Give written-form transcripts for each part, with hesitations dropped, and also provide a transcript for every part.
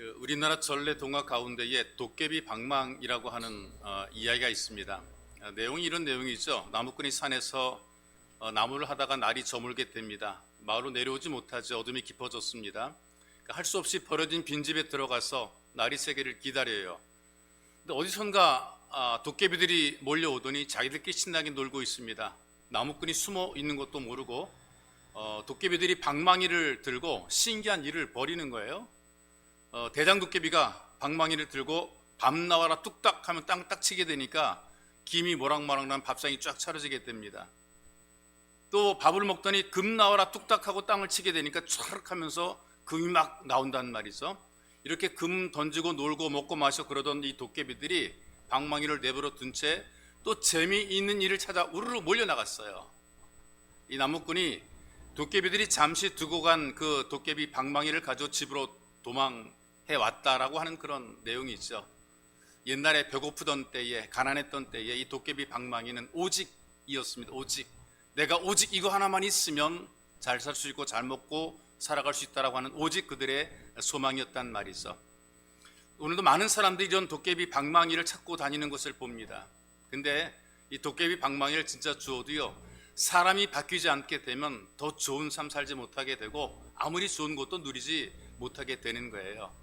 우리나라 전래 동화 가운데에 도깨비 방망이라고 하는 이야기가 있습니다. 내용이 이런 내용이죠. 나무꾼이 산에서 나무를 하다가 날이 저물게 됩니다. 마을로 내려오지 못하죠. 어둠이 깊어졌습니다. 할 수 없이 버려진 빈집에 들어가서 날이 새기를 기다려요. 근데 어디선가 도깨비들이 몰려오더니 자기들끼리 신나게 놀고 있습니다. 나무꾼이 숨어 있는 것도 모르고 도깨비들이 방망이를 들고 신기한 일을 벌이는 거예요. 대장 도깨비가 방망이를 들고 밤 나와라 뚝딱 하면 땅 딱 치게 되니까 김이 모락모락 난 밥상이 쫙 차려지게 됩니다. 또 밥을 먹더니 금 나와라 뚝딱 하고 땅을 치게 되니까 촤르륵 하면서 금이 막 나온단 말이죠. 이렇게 금 던지고 놀고 먹고 마셔 그러던 이 도깨비들이 방망이를 내버려 둔 채 또 재미있는 일을 찾아 우르르 몰려나갔어요. 이 나무꾼이 도깨비들이 잠시 두고 간 그 도깨비 방망이를 가지고 집으로 도망해 왔다라고 하는 그런 내용이 있죠. 옛날에 배고프던 때에 가난했던 때에 이 도깨비 방망이는 오직이었습니다. 오직 내가 오직 이거 하나만 있으면 잘 살 수 있고 잘 먹고 살아갈 수 있다라고 하는 오직 그들의 소망이었단 말이죠. 오늘도 많은 사람들이 이런 도깨비 방망이를 찾고 다니는 것을 봅니다. 근데 이 도깨비 방망이를 진짜 주어도요, 사람이 바뀌지 않게 되면 더 좋은 삶 살지 못하게 되고 아무리 좋은 것도 누리지 못하게 되는 거예요.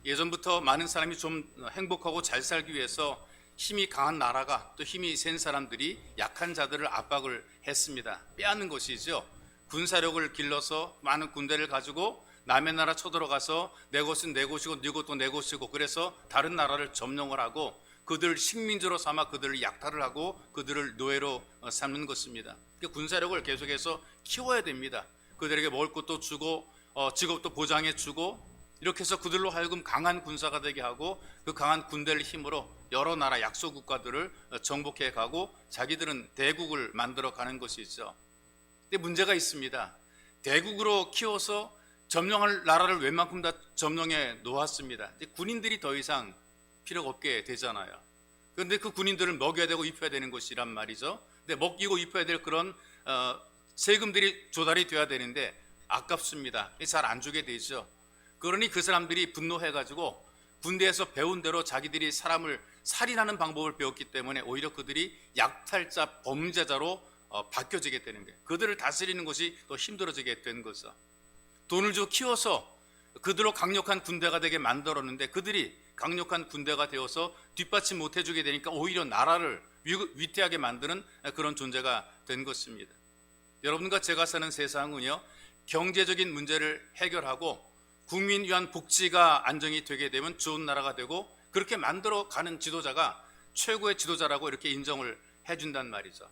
예전부터 많은 사람이 좀 행복하고 잘 살기 위해서 힘이 강한 나라가 또 힘이 센 사람들이 약한 자들을 압박을 했습니다. 빼앗는 것이죠. 군사력을 길러서 많은 군대를 가지고 남의 나라 쳐들어가서 내 것은 내 곳이고 네 것도 내 곳이고 그래서 다른 나라를 점령을 하고 그들을 식민지로 삼아 그들을 약탈을 하고 그들을 노예로 삼는 것입니다. 군사력을 계속해서 키워야 됩니다. 그들에게 먹을 것도 주고 직업도 보장해 주고 이렇게 해서 그들로 하여금 강한 군사가 되게 하고 그 강한 군대를 힘으로 여러 나라 약소 국가들을 정복해 가고 자기들은 대국을 만들어 가는 것이죠. 근데 문제가 있습니다. 대국으로 키워서 점령할 나라를 웬만큼 다 점령해 놓았습니다. 군인들이 더 이상 필요가 없게 되잖아요. 그런데 그 군인들을 먹여야 되고 입혀야 되는 것이란 말이죠. 근데 먹이고 입혀야 될 그런 세금들이 조달이 돼야 되는데 아깝습니다. 잘 안 주게 되죠. 그러니 그 사람들이 분노해가지고 군대에서 배운 대로 자기들이 사람을 살인하는 방법을 배웠기 때문에 오히려 그들이 약탈자, 범죄자로 바뀌어지게 되는 거예요. 그들을 다스리는 것이 더 힘들어지게 된 거죠. 돈을 주고 키워서 그들로 강력한 군대가 되게 만들었는데 그들이 강력한 군대가 되어서 뒷받침 못해주게 되니까 오히려 나라를 위태하게 만드는 그런 존재가 된 것입니다. 여러분과 제가 사는 세상은요, 경제적인 문제를 해결하고 국민 위한 복지가 안정이 되게 되면 좋은 나라가 되고 그렇게 만들어 가는 지도자가 최고의 지도자라고 이렇게 인정을 해준단 말이죠.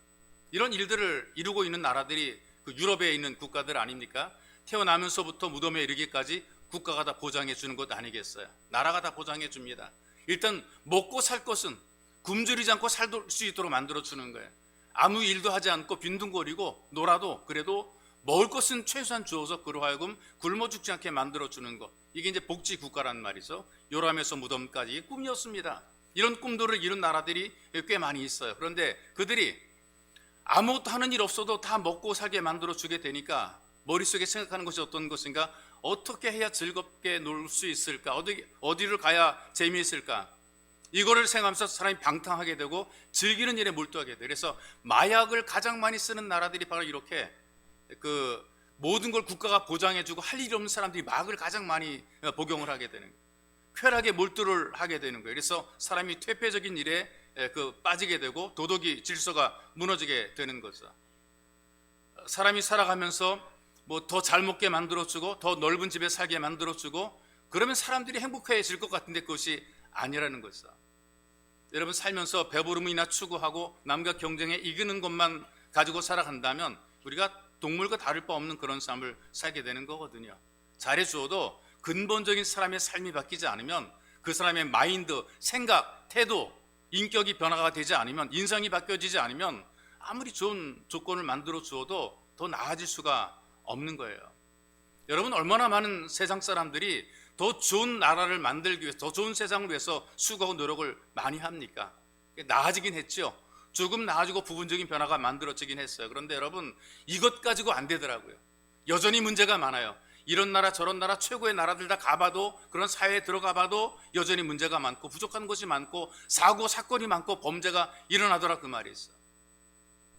이런 일들을 이루고 있는 나라들이 그 유럽에 있는 국가들 아닙니까? 태어나면서부터 무덤에 이르기까지 국가가 다 보장해 주는 것 아니겠어요? 나라가 다 보장해 줍니다. 일단 먹고 살 것은 굶주리지 않고 살 수 있도록 만들어 주는 거예요. 아무 일도 하지 않고 빈둥거리고 놀아도 그래도 먹을 것은 최소한 주어서 그로 하여금 굶어 죽지 않게 만들어 주는 것. 이게 이제 복지 국가란 말이죠. 요람에서 무덤까지 꿈이었습니다. 이런 꿈들을 이룬 나라들이 꽤 많이 있어요. 그런데 그들이 아무것도 하는 일 없어도 다 먹고 살게 만들어 주게 되니까 머릿속에 생각하는 것이 어떤 것인가? 어떻게 해야 즐겁게 놀 수 있을까? 어디를 가야 재미있을까? 이거를 생각하면서 사람이 방탕하게 되고 즐기는 일에 몰두하게 돼요. 그래서 마약을 가장 많이 쓰는 나라들이 바로 이렇게 그 모든 걸 국가가 보장해주고 할 일이 없는 사람들이 마약을 가장 많이 복용을 하게 되는 거예요. 쾌락에 몰두를 하게 되는 거예요. 그래서 사람이 퇴폐적인 일에 빠지게 되고 도덕이 질서가 무너지게 되는 거죠. 사람이 살아가면서 뭐 더 잘 먹게 만들어주고 더 넓은 집에 살게 만들어주고 그러면 사람들이 행복해질 것 같은데 그것이 아니라는 거죠. 여러분 살면서 배부름이나 추구하고 남과 경쟁에 이기는 것만 가지고 살아간다면 우리가 동물과 다를 바 없는 그런 삶을 살게 되는 거거든요. 잘해주어도 근본적인 사람의 삶이 바뀌지 않으면 그 사람의 마인드, 생각, 태도, 인격이 변화가 되지 않으면 인상이 바뀌어지지 않으면 아무리 좋은 조건을 만들어 주어도 더 나아질 수가 없는 거예요. 여러분 얼마나 많은 세상 사람들이 더 좋은 나라를 만들기 위해서 더 좋은 세상을 위해서 수고하고 노력을 많이 합니까? 나아지긴 했죠. 조금 나아지고 부분적인 변화가 만들어지긴 했어요. 그런데 여러분 이것 가지고 안 되더라고요. 여전히 문제가 많아요. 이런 나라 저런 나라 최고의 나라들 다 가봐도, 그런 사회에 들어가 봐도 여전히 문제가 많고 부족한 것이 많고 사고 사건이 많고 범죄가 일어나더라, 그 말이 있어.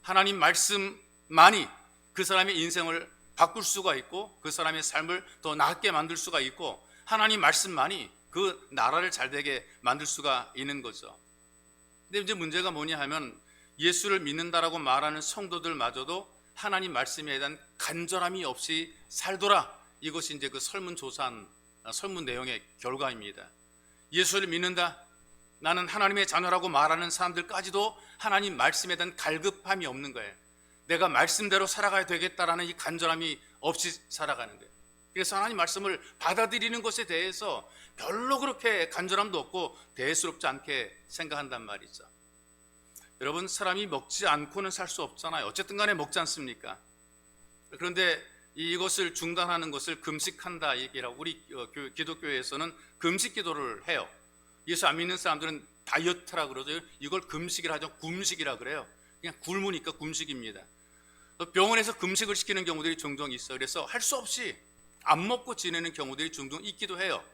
하나님 말씀만이 그 사람의 인생을 바꿀 수가 있고 그 사람의 삶을 더 나았게 만들 수가 있고 하나님 말씀만이 그 나라를 잘 되게 만들 수가 있는 거죠. 근데 이제 문제가 뭐냐 하면 예수를 믿는다라고 말하는 성도들마저도 하나님 말씀에 대한 간절함이 없이 살더라. 이것이 이제 그 설문 내용의 결과입니다. 예수를 믿는다, 나는 하나님의 자녀라고 말하는 사람들까지도 하나님 말씀에 대한 갈급함이 없는 거예요. 내가 말씀대로 살아가야 되겠다라는 이 간절함이 없이 살아가는 거예요. 그래서 하나님 말씀을 받아들이는 것에 대해서 별로 그렇게 간절함도 없고 대수롭지 않게 생각한단 말이죠. 여러분, 사람이 먹지 않고는 살 수 없잖아요. 어쨌든 간에 먹지 않습니까? 그런데 이것을 중단하는 것을 금식한다 얘기라고, 우리 기독교에서는 금식 기도를 해요. 예수 안 믿는 사람들은 다이어트라 그러죠. 이걸 금식이라 하죠. 굶식이라 그래요. 그냥 굶으니까 금식입니다. 병원에서 금식을 시키는 경우들이 종종 있어요. 그래서 할 수 없이 안 먹고 지내는 경우들이 종종 있기도 해요.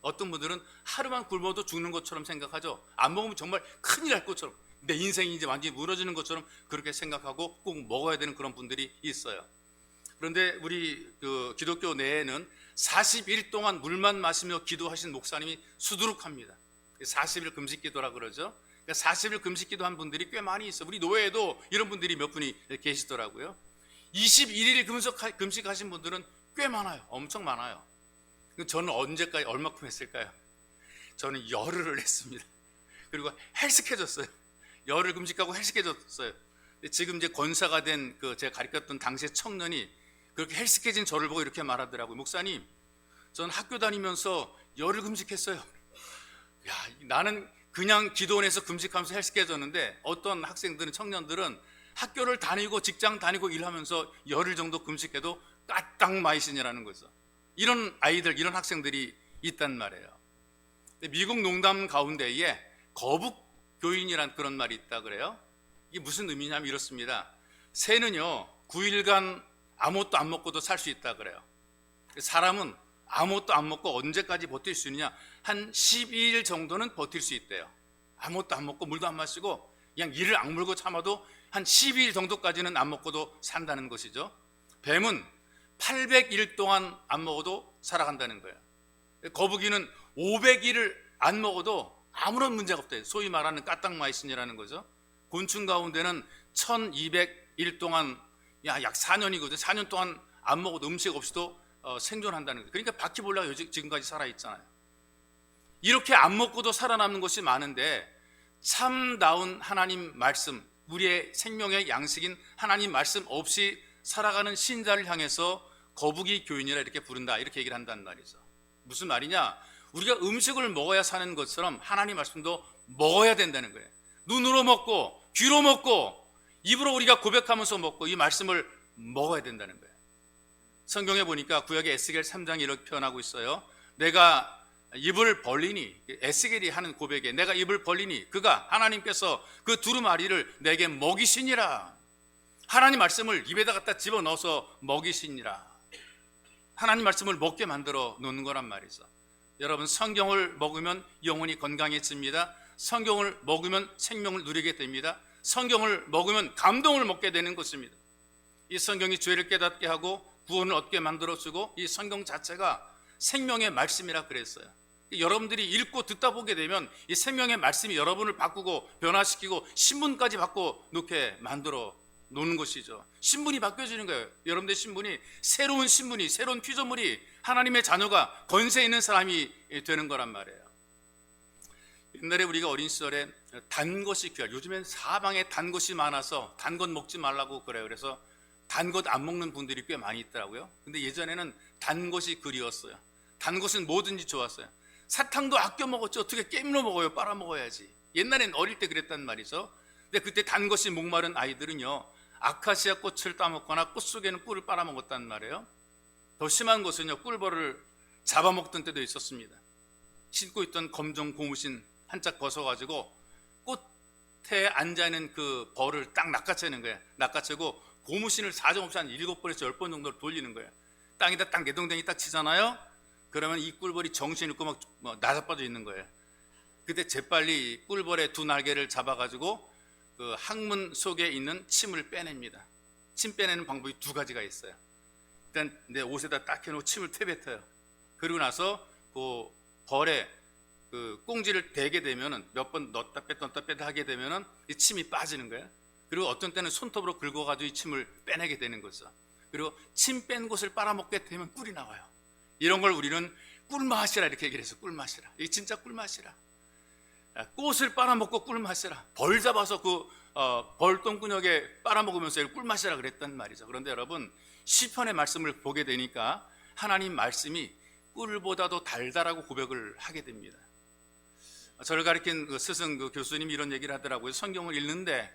어떤 분들은 하루만 굶어도 죽는 것처럼 생각하죠. 안 먹으면 정말 큰일 날 것처럼, 내 인생이 이제 완전히 무너지는 것처럼 그렇게 생각하고 꼭 먹어야 되는 그런 분들이 있어요. 그런데 우리 기독교 내에는 40일 동안 물만 마시며 기도하신 목사님이 수두룩합니다. 40일 금식 기도라 그러죠. 40일 금식 기도한 분들이 꽤 많이 있어요. 우리 노예에도 이런 분들이 몇 분이 계시더라고요. 21일 금식하신 분들은 꽤 많아요. 엄청 많아요. 저는 언제까지 얼마큼 했을까요? 저는 열흘을 했습니다. 그리고 헬스케졌어요. 열흘 금식하고 헬스케졌어요. 지금 이제 권사가 된 제가 가르쳤던 당시의 청년이 그렇게 헬스케진 저를 보고 이렇게 말하더라고요. 목사님, 전 학교 다니면서 열흘 금식했어요. 야, 나는 그냥 기도원에서 금식하면서 헬스케졌는데 어떤 학생들은, 청년들은 학교를 다니고 직장 다니고 일하면서 열흘 정도 금식해도 까딱마이신이라는 거죠. 이런 아이들, 이런 학생들이 있단 말이에요. 미국 농담 가운데에 거북 교인이란 그런 말이 있다 그래요. 이게 무슨 의미냐면 이렇습니다. 새는요 9일간 아무것도 안 먹고도 살 수 있다 그래요. 사람은 아무것도 안 먹고 언제까지 버틸 수 있느냐, 한 12일 정도는 버틸 수 있대요. 아무것도 안 먹고 물도 안 마시고 그냥 이를 악물고 참아도 한 12일 정도까지는 안 먹고도 산다는 것이죠. 뱀은 800일 동안 안 먹어도 살아간다는 거예요. 거북이는 500일을 안 먹어도 아무런 문제가 없대요. 소위 말하는 까딱마이신이라는 거죠. 곤충 가운데는 1200일 동안, 약 4년이거든요. 4년 동안 안 먹어도 음식 없이도 생존한다는 거예요. 그러니까 바퀴벌레가 지금까지 살아있잖아요. 이렇게 안 먹고도 살아남는 것이 많은데 참다운 하나님 말씀, 우리의 생명의 양식인 하나님 말씀 없이 살아가는 신자를 향해서 거북이 교인이라 이렇게 부른다, 이렇게 얘기를 한단 말이죠. 무슨 말이냐, 우리가 음식을 먹어야 사는 것처럼 하나님 말씀도 먹어야 된다는 거예요. 눈으로 먹고 귀로 먹고 입으로 우리가 고백하면서 먹고 이 말씀을 먹어야 된다는 거예요. 성경에 보니까 구약의 에스겔 3장이 이렇게 표현하고 있어요. 내가 입을 벌리니, 에스겔이 하는 고백에 내가 입을 벌리니 그가, 하나님께서 그 두루마리를 내게 먹이시니라. 하나님 말씀을 입에다 갖다 집어넣어서 먹이시니라. 하나님 말씀을 먹게 만들어 놓는 거란 말이죠. 여러분, 성경을 먹으면 영혼이 건강해집니다. 성경을 먹으면 생명을 누리게 됩니다. 성경을 먹으면 감동을 먹게 되는 것입니다. 이 성경이 죄를 깨닫게 하고 구원을 얻게 만들어주고 이 성경 자체가 생명의 말씀이라 그랬어요. 여러분들이 읽고 듣다 보게 되면 이 생명의 말씀이 여러분을 바꾸고 변화시키고 신분까지 바꿔 놓게 만들어 놓는 것이죠. 신분이 바뀌어지는 거예요. 여러분들의 신분이 새로운 신분이, 새로운 피조물이 하나님의 자녀가 권세 있는 사람이 되는 거란 말이에요. 옛날에 우리가 어린 시절에 단 것이 귀할, 요즘엔 사방에 단 것이 많아서 단 것 먹지 말라고 그래요. 그래서 단 것 안 먹는 분들이 꽤 많이 있더라고요. 근데 예전에는 단 것이 그리웠어요. 단 것은 뭐든지 좋았어요. 사탕도 아껴 먹었죠. 어떻게 깻잎로 먹어요? 빨아 먹어야지. 옛날엔 어릴 때 그랬단 말이죠. 근데 그때 단 것이 목마른 아이들은요, 아카시아 꽃을 따먹거나 꽃 속에는 꿀을 빨아먹었단 말이에요. 더 심한 것은요, 꿀벌을 잡아먹던 때도 있었습니다. 신고 있던 검정 고무신 한 짝 벗어가지고 꽃에 앉아있는 그 벌을 딱 낚아채는 거예요. 낚아채고 고무신을 사정없이 한 7번에서 10번 정도를 돌리는 거예요. 땅에다 딱 내동댕이 딱 치잖아요. 그러면 이 꿀벌이 정신이 없고 막 나자빠져 있는 거예요. 그때 재빨리 꿀벌의 두 날개를 잡아가지고 그 항문 속에 있는 침을 빼냅니다. 침 빼내는 방법이 두 가지가 있어요. 일단 내 옷에다 딱 해놓고 침을 퇴뱉어요. 그리고 나서 그 벌에 그 꽁지를 대게 되면은 몇 번 넣었다 뺐다 하게 되면은 이 침이 빠지는 거예요. 그리고 어떤 때는 손톱으로 긁어가지고 이 침을 빼내게 되는 거죠. 그리고 침 뺀 곳을 빨아먹게 되면 꿀이 나와요. 이런 걸 우리는 꿀맛이라 이렇게 얘기를 해서 꿀맛이라. 이게 진짜 꿀맛이라. 꽃을 빨아먹고 꿀맛이라. 벌 잡아서 그 벌 똥구녕에 빨아먹으면서 꿀맛이라 그랬단 말이죠. 그런데 여러분 시편의 말씀을 보게 되니까 하나님 말씀이 꿀보다도 달다라고 고백을 하게 됩니다. 저를 가르친 그 스승 그 교수님이 이런 얘기를 하더라고요. 성경을 읽는데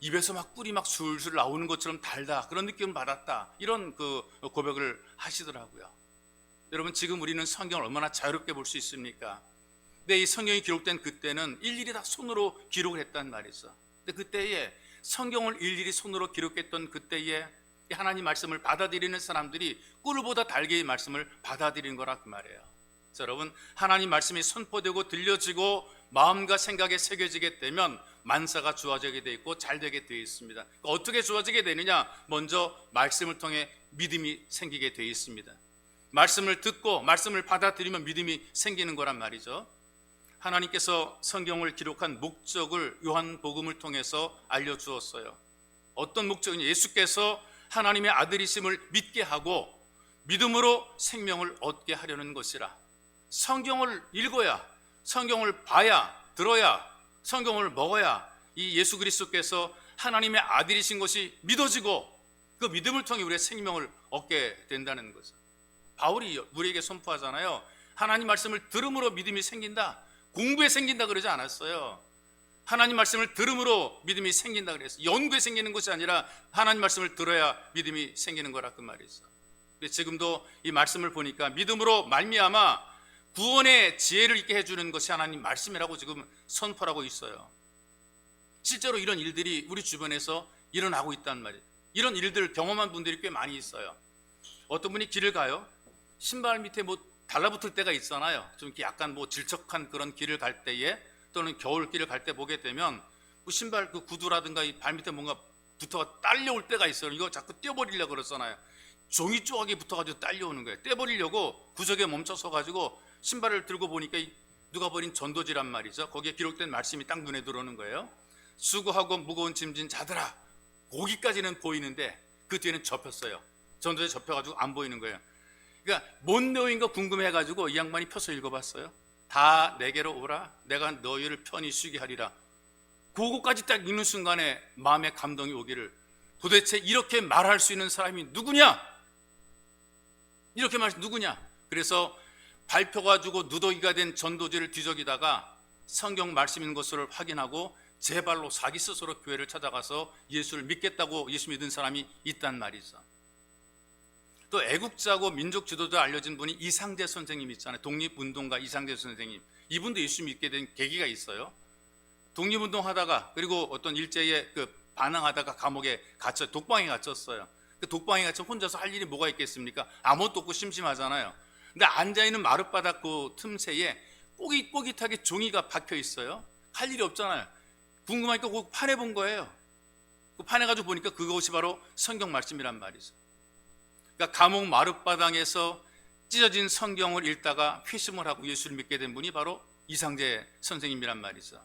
입에서 막 꿀이 막 술술 나오는 것처럼 달다, 그런 느낌을 받았다, 이런 그 고백을 하시더라고요. 여러분 지금 우리는 성경을 얼마나 자유롭게 볼 수 있습니까? 근데 이 성경이 기록된 그때는 일일이 다 손으로 기록을 했단 말이죠. 근데 그때에 성경을 일일이 손으로 기록했던 그때에 하나님 말씀을 받아들이는 사람들이 꿀보다 달게 이 말씀을 받아들이는 거라 그 말이에요. 자, 여러분 하나님 말씀이 선포되고 들려지고 마음과 생각에 새겨지게 되면 만사가 좋아지게 돼 있고 잘 되게 되어 있습니다. 그러니까 어떻게 좋아지게 되느냐? 먼저 말씀을 통해 믿음이 생기게 되어 있습니다. 말씀을 듣고 말씀을 받아들이면 믿음이 생기는 거란 말이죠. 하나님께서 성경을 기록한 목적을 요한복음을 통해서 알려주었어요. 어떤 목적이냐? 예수께서 하나님의 아들이심을 믿게 하고 믿음으로 생명을 얻게 하려는 것이라. 성경을 읽어야, 성경을 봐야, 들어야, 성경을 먹어야 이 예수 그리스도께서 하나님의 아들이신 것이 믿어지고 그 믿음을 통해 우리의 생명을 얻게 된다는 거죠. 바울이 우리에게 선포하잖아요. 하나님 말씀을 들음으로 믿음이 생긴다. 공부에 생긴다 그러지 않았어요. 하나님 말씀을 들음으로 믿음이 생긴다 그랬어요. 연구에 생기는 것이 아니라 하나님 말씀을 들어야 믿음이 생기는 거라 그 말이죠. 지금도 이 말씀을 보니까 믿음으로 말미암아 구원의 지혜를 있게 해주는 것이 하나님 말씀이라고 지금 선포하고 있어요. 실제로 이런 일들이 우리 주변에서 일어나고 있단 말이에요. 이런 일들을 경험한 분들이 꽤 많이 있어요. 어떤 분이 길을 가요. 신발 밑에 뭐 달라붙을 때가 있잖아요. 좀 이렇게 약간 뭐 질척한 그런 길을 갈 때에, 또는 겨울길을 갈 때 보게 되면 그 신발 그 구두라든가 이 발 밑에 뭔가 붙어가 딸려올 때가 있어요. 이거 자꾸 떼어버리려고 그러잖아요. 종이 조각이 붙어가지고 딸려오는 거예요. 떼버리려고 구석에 멈춰서가지고 신발을 들고 보니까 누가 버린 전도지란 말이죠. 거기에 기록된 말씀이 딱 눈에 들어오는 거예요. 수고하고 무거운 짐진 자들아, 거기까지는 보이는데 그 뒤에는 접혔어요. 전도지에 접혀가지고 안 보이는 거예요. 그러니까 뭔 내용인가 궁금해가지고 이 양반이 펴서 읽어봤어요. 다 내게로 오라, 내가 너희를 편히 쉬게 하리라. 그거까지 딱 읽는 순간에 마음의 감동이 오기를, 도대체 이렇게 말할 수 있는 사람이 누구냐? 이렇게 말할 수 누구냐? 그래서 밟혀가지고 누더기가 된 전도지를 뒤적이다가 성경 말씀인 것을 확인하고 제 발로 자기 스스로 교회를 찾아가서 예수를 믿겠다고 예수 믿은 사람이 있단 말이죠. 또 애국자고 민족 지도자 알려진 분이 이상재 선생님 있잖아요. 독립운동가 이상재 선생님. 이분도 예수 믿게 된 계기가 있어요. 독립운동 하다가, 그리고 어떤 일제에 반항하다가 감옥에 갇혀, 독방에 갇혔어요. 그 독방에 갇혀 혼자서 할 일이 뭐가 있겠습니까? 아무것도 없고 심심하잖아요. 근데 앉아있는 마룻바닥 그 틈새에 꼬깃꼬깃하게 종이가 박혀 있어요. 할 일이 없잖아요. 궁금하니까 그 판에 본 거예요. 그 판에 가지고 보니까 그것이 바로 성경 말씀이란 말이죠. 그러니까 감옥 마룻바닥에서 찢어진 성경을 읽다가 회심을 하고 예수를 믿게 된 분이 바로 이상재 선생님이란 말이죠.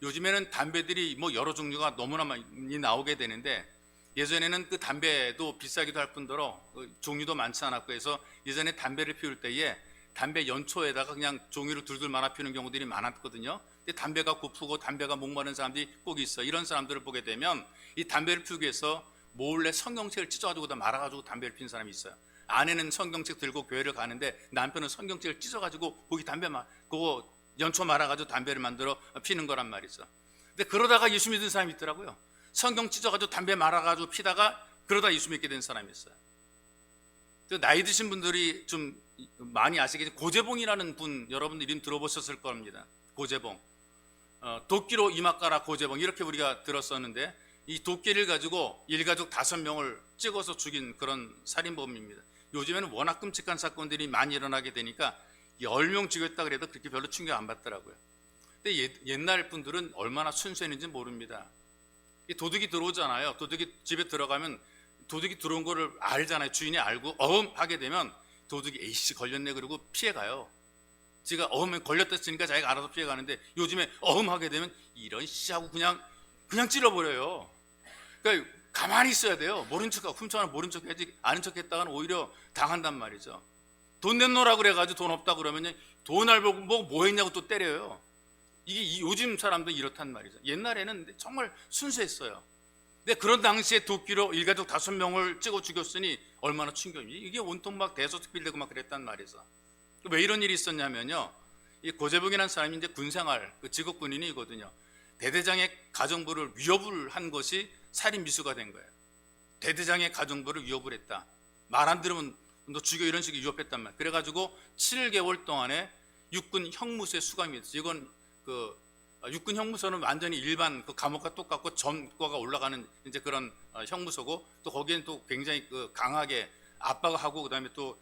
요즘에는 담배들이 뭐 여러 종류가 너무나 많이 나오게 되는데, 예전에는 그 담배도 비싸기도 할 뿐더러 종류도 많지 않았고 해서 예전에 담배를 피울 때에 담배 연초에다가 그냥 종이로 둘둘 말아 피우는 경우들이 많았거든요. 근데 담배가 고프고 담배가 목마른 사람들이 꼭 있어요. 이런 사람들을 보게 되면 이 담배를 피우기 위해서 몰래 성경책을 찢어가지고 다 말아가지고 담배를 피우는 사람이 있어요. 아내는 성경책 들고 교회를 가는데 남편은 성경책을 찢어가지고 거기 담배 그거 연초 말아가지고 담배를 만들어 피는 거란 말이죠. 근데 그러다가 예수 믿은 사람이 있더라고요. 성경 찢어가지고 담배 말아가지고 피다가 그러다 예수 믿게 된 사람이 있어요. 나이 드신 분들이 좀 많이 아시겠지만 고재봉이라는 분, 여러분들 이름 들어보셨을 겁니다. 고재봉. 도끼로 이마가라 고재봉, 이렇게 우리가 들었었는데, 이 도끼를 가지고 일가족 5명을 찍어서 죽인 그런 살인범입니다. 요즘에는 워낙 끔찍한 사건들이 많이 일어나게 되니까 10명 죽였다 그래도 그렇게 별로 충격 안 받더라고요. 근데 옛날 분들은 얼마나 순수했는지 모릅니다. 이 도둑이 들어오잖아요. 도둑이 집에 들어가면 도둑이 들어온 거를 알잖아요. 주인이 알고 하게 되면 도둑이 에이씨 걸렸네 그러고 피해가요. 지가 걸렸다 했으니까 자기가 알아서 피해가는데 요즘에 하게 되면 이런 씨하고 그냥 찔러버려요. 그러니까 가만히 있어야 돼요. 모른 척하고 훔쳐가는 모른 척 해야지 아는 척 했다가는 오히려 당한단 말이죠. 돈 내놓으라 그래가지고 돈 없다 그러면 돈을 보고 뭐 했냐고 또 때려요. 이게 요즘 사람도 이렇단 말이죠. 옛날에는 정말 순수했어요. 근데 그런 당시에 도끼로 일가족 5명을 찍어 죽였으니 얼마나 충격이. 이게 온통 막 대소특필되고 막 그랬단 말이죠. 왜 이런 일이 있었냐면요. 이 고재봉이라는 사람이 이제 군생활, 직업 군인이거든요. 대대장의 가정부를 위협을 한 것이 살인 미수가 된 거예요. 대대장의 가정부를 위협을 했다. 말 안 들으면 너 죽여 이런 식으로 위협했단 말이에요. 그래가지고 7개월 동안에 육군 형무소에 수감이 됐어요. 이건 육군 형무소는 완전히 일반 감옥과 똑같고 전과가 올라가는 이제 그런 형무소고 또 거기에는 또 굉장히 강하게 압박하고 그다음에 또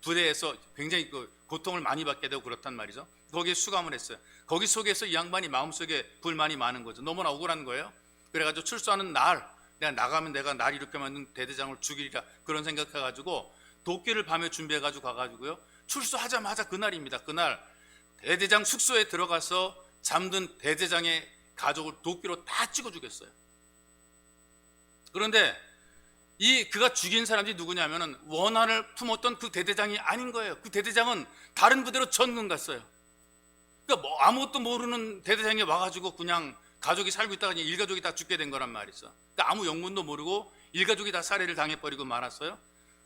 부대에서 굉장히 고통을 많이 받게 되고 그렇단 말이죠. 거기에 수감을 했어요. 거기 속에서 이 양반이 마음속에 불만이 많은 거죠. 너무나 억울한 거예요. 그래가지고 출소하는 날 내가 나가면 내가 날 이렇게 만든 대대장을 죽이리라 그런 생각해가지고 도끼를 밤에 준비해가지고 가가지고요. 출소하자마자 그날입니다. 그날 대대장 숙소에 들어가서 잠든 대대장의 가족을 도끼로 다 찍어 죽였어요. 그런데 그가 죽인 사람이 누구냐면은 원한을 품었던 그 대대장이 아닌 거예요. 그 대대장은 다른 부대로 전군 갔어요. 그러니까 아무것도 모르는 대대장이 와가지고 그냥 가족이 살고 있다가 일가족이 다 죽게 된 거란 말이죠. 그러니까 아무 영문도 모르고 일가족이 다 살해를 당해버리고 말았어요.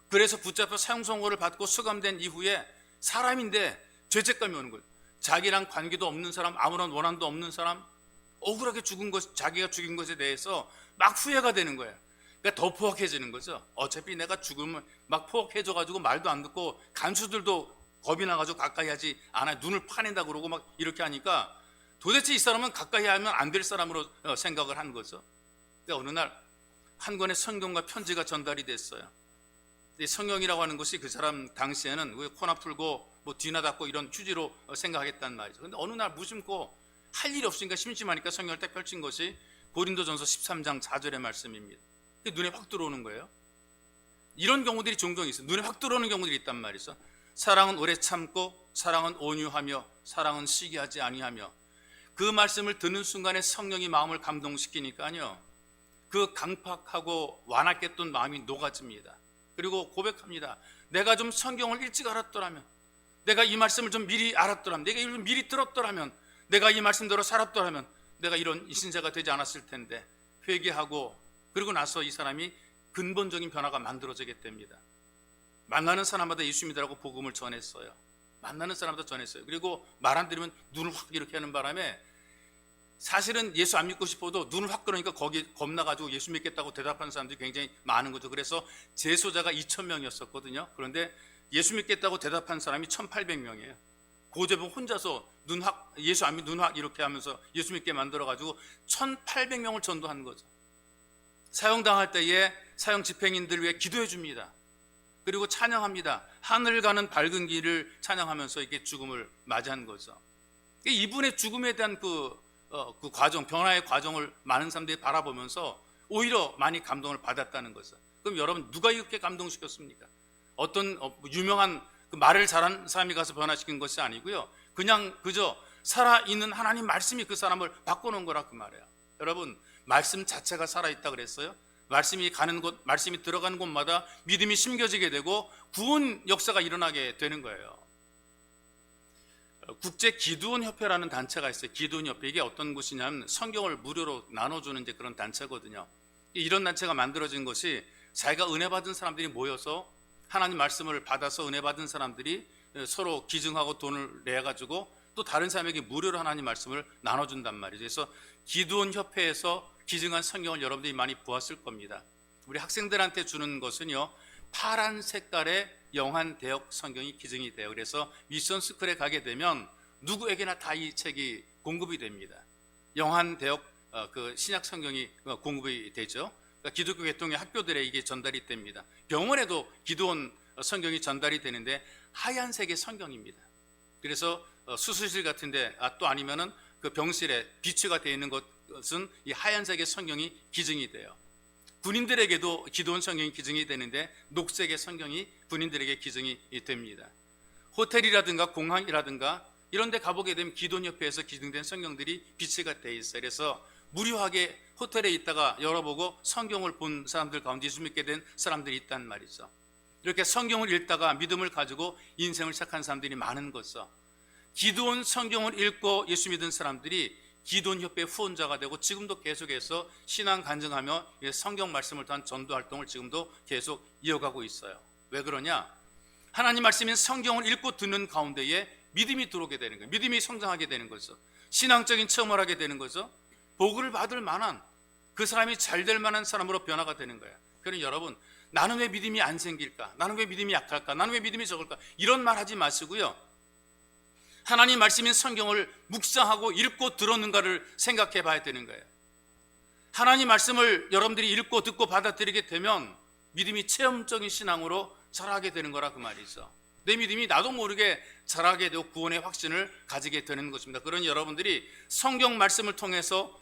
그래서 붙잡혀 사형선고를 받고 수감된 이후에 사람인데 죄책감이 오는 거예요. 자기랑 관계도 없는 사람, 아무런 원한도 없는 사람, 억울하게 죽은 것, 자기가 죽인 것에 대해서 막 후회가 되는 거예요. 그러니까 더 포악해지는 거죠. 어차피 내가 죽으면 막 포악해져가지고 말도 안 듣고 간수들도 겁이 나가지고 가까이 하지 않아. 눈을 파낸다 그러고 막 이렇게 하니까 도대체 이 사람은 가까이 하면 안 될 사람으로 생각을 한 거죠. 그러니까 어느 날 한 권의 성경과 편지가 전달이 됐어요. 성경이라고 하는 것이 그 사람 당시에는 코나 풀고 뒤나 닫고 이런 휴지로 생각하겠다는 말이죠. 근데 어느 날 무심코 할 일이 없으니까 심심하니까 성경을 딱 펼친 것이 고린도전서 13장 4절의 말씀입니다. 눈에 확 들어오는 거예요. 이런 경우들이 종종 있어요. 눈에 확 들어오는 경우들이 있단 말이죠. 사랑은 오래 참고 사랑은 온유하며 사랑은 시기하지 아니하며 그 말씀을 듣는 순간에 성령이 마음을 감동시키니까요. 그 강팍하고 완악했던 마음이 녹아집니다. 그리고 고백합니다. 내가 좀 성경을 일찍 알았더라면, 내가 이 말씀을 좀 미리 알았더라면, 내가 이걸 미리 들었더라면, 내가 이 말씀대로 살았더라면 내가 이런 신세가 되지 않았을 텐데 회개하고 그리고 나서 이 사람이 근본적인 변화가 만들어지게 됩니다. 만나는 사람마다 예수 믿으라고 복음을 전했어요. 만나는 사람마다 전했어요. 그리고 말 안 들으면 눈을 확 이렇게 하는 바람에 사실은 예수 안 믿고 싶어도 눈을 확 그러니까 거기 겁나가지고 예수 믿겠다고 대답하는 사람들이 굉장히 많은 거죠. 그래서 재소자가 2,000명이었었거든요. 그런데 예수 믿겠다고 대답한 사람이 1,800명이에요. 고재봉 혼자서 예수 안 믿, 눈 확 이렇게 하면서 예수 믿게 만들어가지고 1,800명을 전도한 거죠. 사형당할 때에 사형 집행인들 위해 기도해 줍니다. 그리고 찬양합니다. 하늘 가는 밝은 길을 찬양하면서 이렇게 죽음을 맞이한 거죠. 이분의 죽음에 대한 그 과정, 변화의 과정을 많은 사람들이 바라보면서 오히려 많이 감동을 받았다는 거죠. 그럼 여러분 누가 이렇게 감동시켰습니까? 어떤 유명한 말을 잘하는 사람이 가서 변화시킨 것이 아니고요. 그냥 그저 살아있는 하나님 말씀이 그 사람을 바꿔놓은 거라 그 말이에요. 여러분 말씀 자체가 살아있다 그랬어요. 말씀이 가는 곳, 말씀이 들어가는 곳마다 믿음이 심겨지게 되고 구원 역사가 일어나게 되는 거예요. 국제 기도원 협회라는 단체가 있어요. 기도원 협회. 이게 어떤 곳이냐면 성경을 무료로 나눠주는 이제 그런 단체거든요. 이런 단체가 만들어진 것이 자기가 은혜 받은 사람들이 모여서 하나님 말씀을 받아서 은혜 받은 사람들이 서로 기증하고 돈을 내 가지고 또 다른 사람에게 무료로 하나님 말씀을 나눠준단 말이죠. 그래서 기도원 협회에서 기증한 성경을 여러분들이 많이 보았을 겁니다. 우리 학생들한테 주는 것은요, 파란 색깔의 영한 대역 성경이 기증이 돼요. 그래서 미션 스쿨에 가게 되면 누구에게나 다 이 책이 공급이 됩니다. 영한 대역 그 신약 성경이 공급이 되죠. 그러니까 기독교 계통의 학교들에 이게 전달이 됩니다. 병원에도 기도원 성경이 전달이 되는데 하얀색의 성경입니다. 그래서 수술실 같은데 또 아니면은 그 병실에 비치가 되어 있는 것은 이 하얀색의 성경이 기증이 돼요. 군인들에게도 기도원 성경이 기증이 되는데 녹색의 성경이 군인들에게 기증이 됩니다. 호텔이라든가 공항이라든가 이런 데 가보게 되면 기도원협회에서 기증된 성경들이 비치가 되어 있어요. 그래서 무료하게 호텔에 있다가 열어보고 성경을 본 사람들 가운데 예수 믿게 된 사람들이 있단 말이죠. 이렇게 성경을 읽다가 믿음을 가지고 인생을 시작한 사람들이 많은 것이죠. 기도원 성경을 읽고 예수 믿은 사람들이 기도원협회 후원자가 되고 지금도 계속해서 신앙 간증하며 성경 말씀을 통한 전도 활동을 지금도 계속 이어가고 있어요. 왜 그러냐? 하나님 말씀인 성경을 읽고 듣는 가운데에 믿음이 들어오게 되는 거예요. 믿음이 성장하게 되는 거죠. 신앙적인 체험을 하게 되는 거죠. 복을 받을 만한, 그 사람이 잘 될 만한 사람으로 변화가 되는 거예요. 그러니 여러분, 나는 왜 믿음이 안 생길까? 나는 왜 믿음이 약할까? 나는 왜 믿음이 적을까? 이런 말 하지 마시고요. 하나님 말씀인 성경을 묵상하고 읽고 들었는가를 생각해 봐야 되는 거예요. 하나님 말씀을 여러분들이 읽고 듣고 받아들이게 되면 믿음이 체험적인 신앙으로 자라게 되는 거라 그 말이죠. 내 믿음이 나도 모르게 자라게 되고 구원의 확신을 가지게 되는 것입니다. 그러니 여러분들이 성경 말씀을 통해서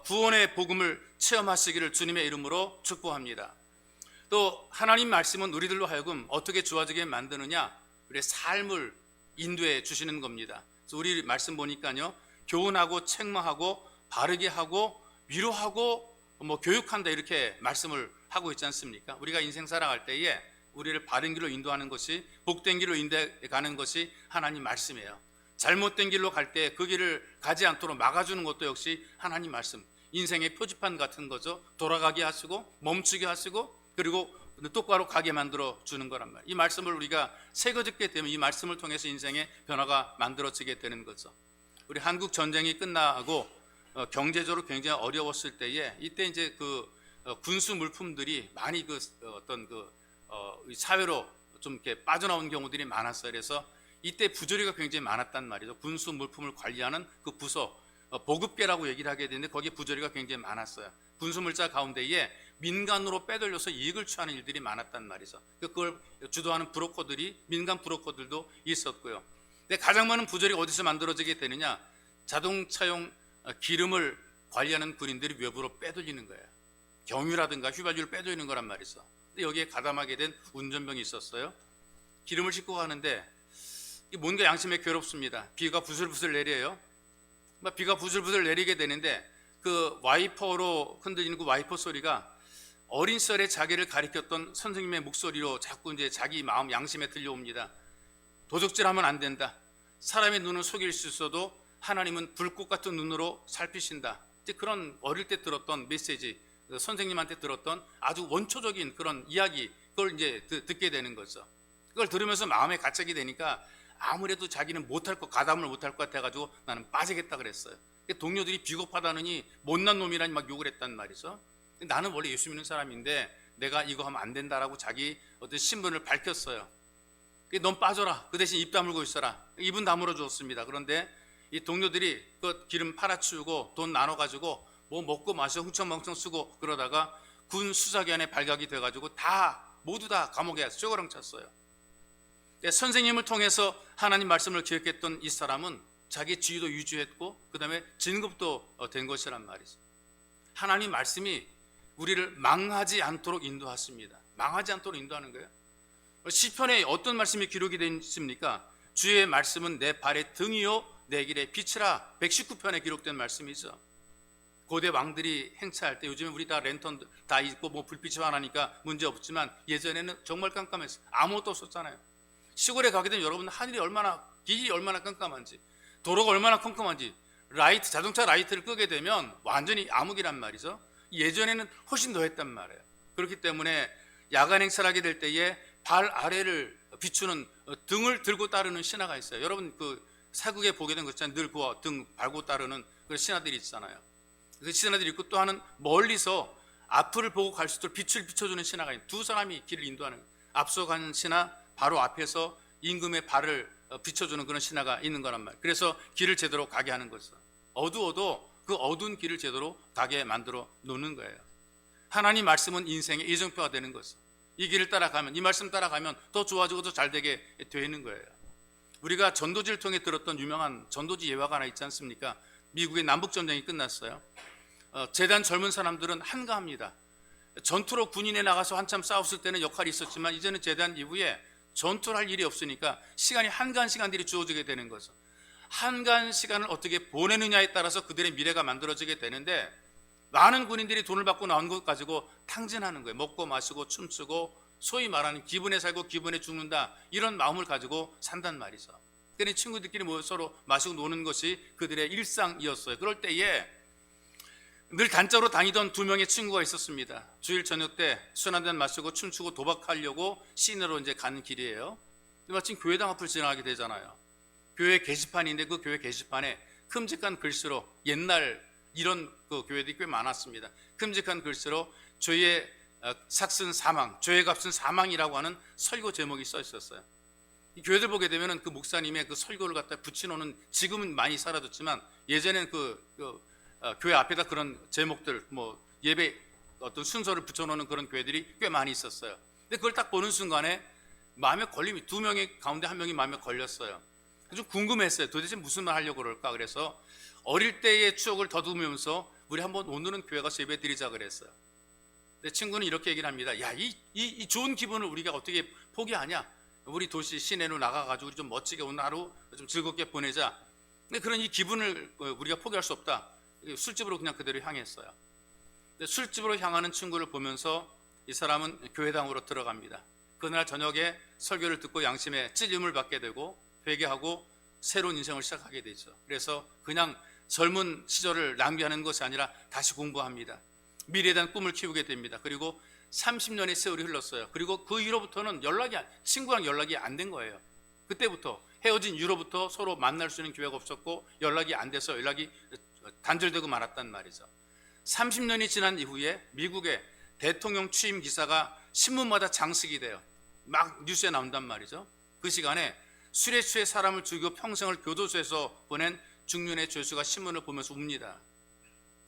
구원의 복음을 체험하시기를 주님의 이름으로 축복합니다. 또 하나님 말씀은 우리들로 하여금 어떻게 좋아지게 만드느냐, 우리의 삶을 인도해 주시는 겁니다. 그래서 우리 말씀 보니까요, 교훈하고 책망하고 바르게 하고 위로하고 교육한다 이렇게 말씀을 하고 있지 않습니까? 우리가 인생 살아갈 때에 우리를 바른 길로 인도하는 것이, 복된 길로 인도해 가는 것이 하나님 말씀이에요. 잘못된 길로 갈 때 그 길을 가지 않도록 막아주는 것도 역시 하나님 말씀, 인생의 표지판 같은 거죠. 돌아가게 하시고 멈추게 하시고 그리고 똑바로 가게 만들어 주는 거란 말이에요. 이 말씀을 우리가 새겨 듣게 되면 이 말씀을 통해서 인생의 변화가 만들어지게 되는 거죠. 우리 한국 전쟁이 끝나고 경제적으로 굉장히 어려웠을 때에 이때 이제 그 군수 물품들이 많이 사회로 좀 이렇게 빠져나온 경우들이 많았어요. 그래서 이때 부조리가 굉장히 많았단 말이죠. 군수 물품을 관리하는 그 부서, 보급계라고 얘기를 하게 되는데 거기에 부조리가 굉장히 많았어요. 군수물자 가운데에 민간으로 빼돌려서 이익을 취하는 일들이 많았단 말이죠. 그걸 주도하는 브로커들이, 민간 브로커들도 있었고요. 근데 가장 많은 부조리가 어디서 만들어지게 되느냐? 자동차용 기름을 관리하는 군인들이 외부로 빼돌리는 거예요. 경유라든가 휘발유를 빼돌리는 거란 말이죠. 근데 여기에 가담하게 된 운전병이 있었어요. 기름을 싣고 가는데 뭔가 양심에 괴롭습니다. 비가 부슬부슬 내려요. 비가 부슬부슬 내리게 되는데 그 와이퍼로 흔들리는 그 와이퍼 소리가 어린 시절에 자기를 가리켰던 선생님의 목소리로 자꾸 이제 자기 마음 양심에 들려옵니다. 도적질하면 안 된다. 사람의 눈을 속일 수 있어도 하나님은 불꽃 같은 눈으로 살피신다. 이제 그런 어릴 때 들었던 메시지, 선생님한테 들었던 아주 원초적인 그런 이야기, 그걸 이제 듣게 되는 거죠. 그걸 들으면서 마음에 가책이 되니까 아무래도 자기는 못할 것, 가담을 못할 것 같아가지고 나는 빠지겠다 그랬어요. 동료들이 비겁하다느니 못난 놈이라니 막 욕을 했단 말이죠. 나는 원래 예수 믿는 사람인데 내가 이거 하면 안 된다라고 자기 어떤 신분을 밝혔어요. 넌 빠져라. 그 대신 입 다물고 있어라. 입은 다물어 주었습니다. 그런데 이 동료들이 그 기름 팔아치우고 돈 나눠가지고 뭐 먹고 마셔 흥청망청 쓰고 그러다가 군 수사관에 발각이 돼가지고 모두 다 감옥에 쇠고랑 찼어요. 선생님을 통해서 하나님 말씀을 기억했던 이 사람은 자기 지위도 유지했고 그 다음에 진급도 된 것이란 말이죠. 하나님 말씀이 우리를 망하지 않도록 인도하십니다. 망하지 않도록 인도하는 거예요. 시편에 어떤 말씀이 기록이 되어 있습니까? 주의 말씀은 내 발의 등이요 내 길의 빛이라. 119편에 기록된 말씀이죠. 고대 왕들이 행차할 때, 요즘에 우리 다 랜턴 다 있고 뭐 불빛이 환하니까 문제 없지만 예전에는 정말 깜깜했어요. 아무것도 없었잖아요. 시골에 가게 되면 여러분 하늘이 길이 얼마나 깜깜한지, 도로가 얼마나 컴컴한지, 자동차 라이트를 끄게 되면 완전히 암흑이란 말이죠. 예전에는 훨씬 더 했단 말이에요. 그렇기 때문에 야간 행차를 하게 될 때에 발 아래를 비추는 등을 들고 따르는 신하가 있어요. 여러분 그 사극에 보게 된 것 있잖아요. 늘 그 등 밟고 따르는 그런 신하들이 있잖아요. 그 신하들이 있고 또 하나는 멀리서 앞을 보고 갈 수 있도록 빛을 비춰주는 신하가 있는, 두 사람이 길을 인도하는 거예요. 앞서가는 신하, 바로 앞에서 임금의 발을 비춰주는 그런 신하가 있는 거란 말이에요. 그래서 길을 제대로 가게 하는 거죠. 어두워도 그 어두운 길을 제대로 가게 만들어 놓는 거예요. 하나님 말씀은 인생의 이정표가 되는 것이죠. 이 길을 따라가면, 이 말씀 따라가면 더 좋아지고 더 잘되게 되는 거예요. 우리가 전도지를 통해 들었던 유명한 전도지 예화가 하나 있지 않습니까? 미국의 남북전쟁이 끝났어요. 재단 젊은 사람들은 한가합니다. 전투로 군인에 나가서 한참 싸웠을 때는 역할이 있었지만 이제는 재단 이후에 전투를 할 일이 없으니까 시간이 한가한 시간들이 주어지게 되는 거죠. 한가한 시간을 어떻게 보내느냐에 따라서 그들의 미래가 만들어지게 되는데, 많은 군인들이 돈을 받고 나온 것 가지고 탕진하는 거예요. 먹고 마시고 춤추고 소위 말하는 기분에 살고 기분에 죽는다, 이런 마음을 가지고 산단 말이죠. 그러니 친구들끼리 모여 서로 마시고 노는 것이 그들의 일상이었어요. 그럴 때에 늘 단짝으로 다니던 두 명의 친구가 있었습니다. 주일 저녁 때 술 한잔 마시고 춤추고 도박하려고 시내로 이제 가는 길이에요. 마침 교회당 앞을 지나가게 되잖아요. 교회 게시판인데 그 교회 게시판에 큼직한 글씨로, 옛날 이런 그 교회들이 꽤 많았습니다. 큼직한 글씨로 죄의 삭슨 사망, 죄의 값은 사망이라고 하는 설교 제목이 써 있었어요. 이 교회들 보게 되면은 그 목사님의 그 설교를 갖다 붙여놓는, 지금은 많이 사라졌지만 예전에는 교회 앞에다 그런 제목들, 뭐 예배 어떤 순서를 붙여놓는 그런 교회들이 꽤 많이 있었어요. 근데 그걸 딱 보는 순간에 마음에 걸림이, 두 명의 가운데 한 명이 마음에 걸렸어요. 좀 궁금했어요. 도대체 무슨 말 하려고 그럴까? 그래서 어릴 때의 추억을 더듬으면서 우리 한번 오늘은 교회 가서 예배 드리자 그랬어요. 내 친구는 이렇게 얘기를 합니다. 야, 이 좋은 기분을 우리가 어떻게 포기하냐? 우리 도시 시내로 나가가지고 좀 멋지게 오늘 하루 좀 즐겁게 보내자. 근데 그런 이 기분을 우리가 포기할 수 없다. 술집으로 그냥 그대로 향했어요. 근데 술집으로 향하는 친구를 보면서 이 사람은 교회당으로 들어갑니다. 그날 저녁에 설교를 듣고 양심에 찔림을 받게 되고 회개하고 새로운 인생을 시작하게 되죠. 그래서 그냥 젊은 시절을 낭비하는 것이 아니라 다시 공부합니다. 미래에 대한 꿈을 키우게 됩니다. 그리고 30년의 세월이 흘렀어요. 그리고 그 이후로부터는 친구랑 연락이 안 된 거예요. 그때부터 헤어진 이후로부터 서로 만날 수 있는 기회가 없었고 연락이 안 돼서 연락이 단절되고 말았단 말이죠. 30년이 지난 이후에 미국의 대통령 취임 기사가 신문마다 장식이 돼요. 막 뉴스에 나온단 말이죠. 그 시간에 술에 취해 사람을 죽이고 평생을 교도소에서 보낸 중년의 죄수가 신문을 보면서 웁니다.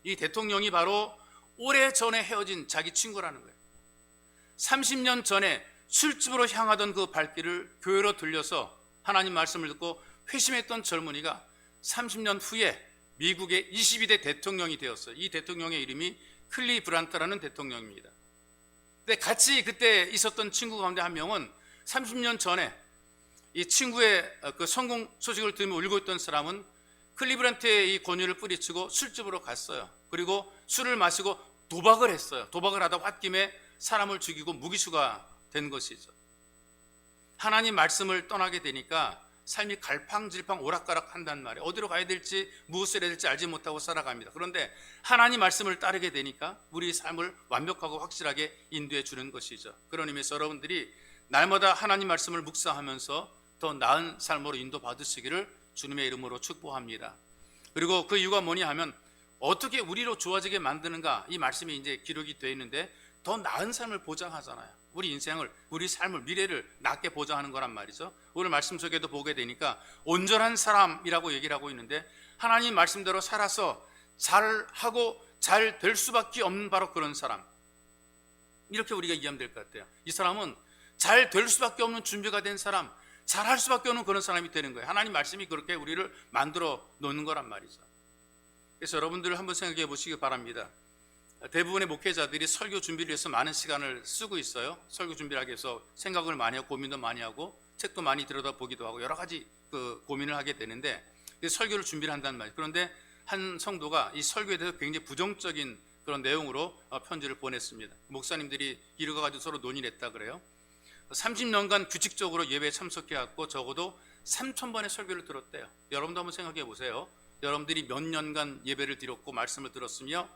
이 대통령이 바로 오래전에 헤어진 자기 친구라는 거예요. 30년 전에 술집으로 향하던 그 발길을 교회로 들려서 하나님 말씀을 듣고 회심했던 젊은이가 30년 후에 미국의 22대 대통령이 되었어요. 이 대통령의 이름이 클리 브란트라는 대통령입니다. 근데 같이 그때 있었던 친구 가운데 한 명은 30년 전에 이 친구의 그 성공 소식을 들으며 울고 있던 사람은 클리 브란트의 이 권유를 뿌리치고 술집으로 갔어요. 그리고 술을 마시고 도박을 했어요. 도박을 하다 홧김에 사람을 죽이고 무기수가 된 것이죠. 하나님 말씀을 떠나게 되니까 삶이 갈팡질팡 오락가락 한단 말이에요. 어디로 가야 될지 무엇을 해야 될지 알지 못하고 살아갑니다. 그런데 하나님 말씀을 따르게 되니까 우리 삶을 완벽하고 확실하게 인도해 주는 것이죠. 그런 의미에서 여러분들이 날마다 하나님 말씀을 묵상하면서 더 나은 삶으로 인도받으시기를 주님의 이름으로 축복합니다. 그리고 그 이유가 뭐냐 하면 어떻게 우리로 좋아지게 만드는가, 이 말씀이 이제 기록이 되어 있는데 더 나은 삶을 보장하잖아요. 우리 인생을, 우리 삶을, 미래를 낫게 보장하는 거란 말이죠. 오늘 말씀 속에도 보게 되니까 온전한 사람이라고 얘기를 하고 있는데 하나님 말씀대로 살아서 잘하고 잘 될 수밖에 없는 바로 그런 사람, 이렇게 우리가 이해하면 될 것 같아요. 이 사람은 잘 될 수밖에 없는 준비가 된 사람, 잘할 수밖에 없는 그런 사람이 되는 거예요. 하나님 말씀이 그렇게 우리를 만들어 놓는 거란 말이죠. 그래서 여러분들 한번 생각해 보시기 바랍니다. 대부분의 목회자들이 설교 준비를 위해서 많은 시간을 쓰고 있어요. 설교 준비를 하기 위해서 생각을 많이 하고 고민도 많이 하고 책도 많이 들여다보기도 하고 여러 가지 고민을 하게 되는데 설교를 준비를 한단 말이에요. 그런데 한 성도가 이 설교에 대해서 굉장히 부정적인 그런 내용으로 편지를 보냈습니다. 목사님들이 이르가 가지고 서로 논의를 했다 그래요. 30년간 규칙적으로 예배에 참석해왔고 적어도 3,000번의 설교를 들었대요. 여러분도 한번 생각해 보세요. 여러분들이 몇 년간 예배를 드렸고 말씀을 들었으며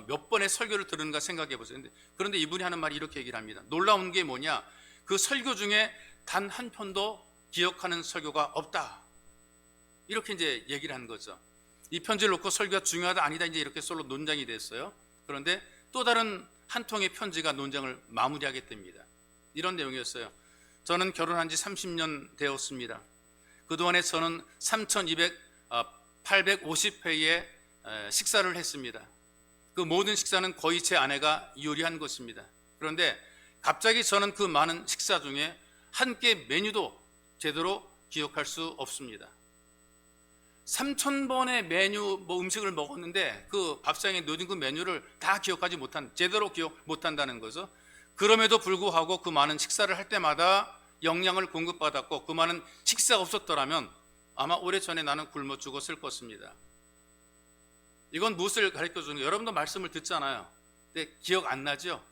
몇 번의 설교를 들었는가 생각해 보세요. 그런데 이분이 하는 말이 이렇게 얘기를 합니다. 놀라운 게 뭐냐, 그 설교 중에 단 한 편도 기억하는 설교가 없다, 이렇게 이제 얘기를 한 거죠. 이 편지를 놓고 설교가 중요하다 아니다 이제 이렇게 서로 논쟁이 됐어요. 그런데 또 다른 한 통의 편지가 논쟁을 마무리하게 됩니다. 이런 내용이었어요. 저는 결혼한 지 30년 되었습니다. 그동안에 저는 850회의 식사를 했습니다. 그 모든 식사는 거의 제 아내가 요리한 것입니다. 그런데 갑자기 저는 그 많은 식사 중에 한 끼 메뉴도 제대로 기억할 수 없습니다. 3,000번의 메뉴 음식을 먹었는데 그 밥상에 놓인 그 메뉴를 다 기억하지 못한, 제대로 기억 못한다는 거죠. 그럼에도 불구하고 그 많은 식사를 할 때마다 영양을 공급받았고 그 많은 식사가 없었더라면 아마 오래전에 나는 굶어 죽었을 것입니다. 이건 무엇을 가르쳐 주는 거예요? 여러분도 말씀을 듣잖아요. 근데 기억 안 나죠?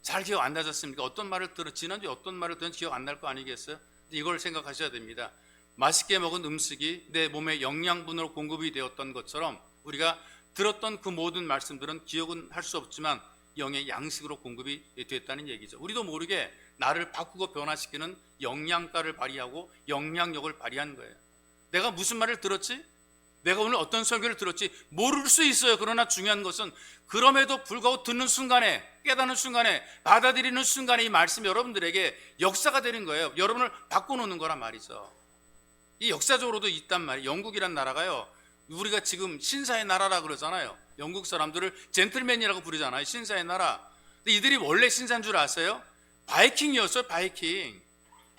잘 기억 안 나셨습니까? 어떤 말을 지난주에 어떤 말을 들었는지 기억 안 날 거 아니겠어요? 이걸 생각하셔야 됩니다. 맛있게 먹은 음식이 내 몸에 영양분으로 공급이 되었던 것처럼 우리가 들었던 그 모든 말씀들은 기억은 할 수 없지만 영의 양식으로 공급이 됐다는 얘기죠. 우리도 모르게 나를 바꾸고 변화시키는 영양가를 발휘하고 영향력을 발휘한 거예요. 내가 무슨 말을 들었지? 내가 오늘 어떤 설교를 들었지? 모를 수 있어요. 그러나 중요한 것은 그럼에도 불구하고 듣는 순간에, 깨닫는 순간에, 받아들이는 순간에 이 말씀이 여러분들에게 역사가 되는 거예요. 여러분을 바꿔놓는 거란 말이죠. 이 역사적으로도 있단 말이에요. 영국이란 나라가요, 우리가 지금 신사의 나라라 그러잖아요. 영국 사람들을 젠틀맨이라고 부르잖아요. 신사의 나라. 근데 이들이 원래 신사인 줄 아세요? 바이킹이었어요. 바이킹.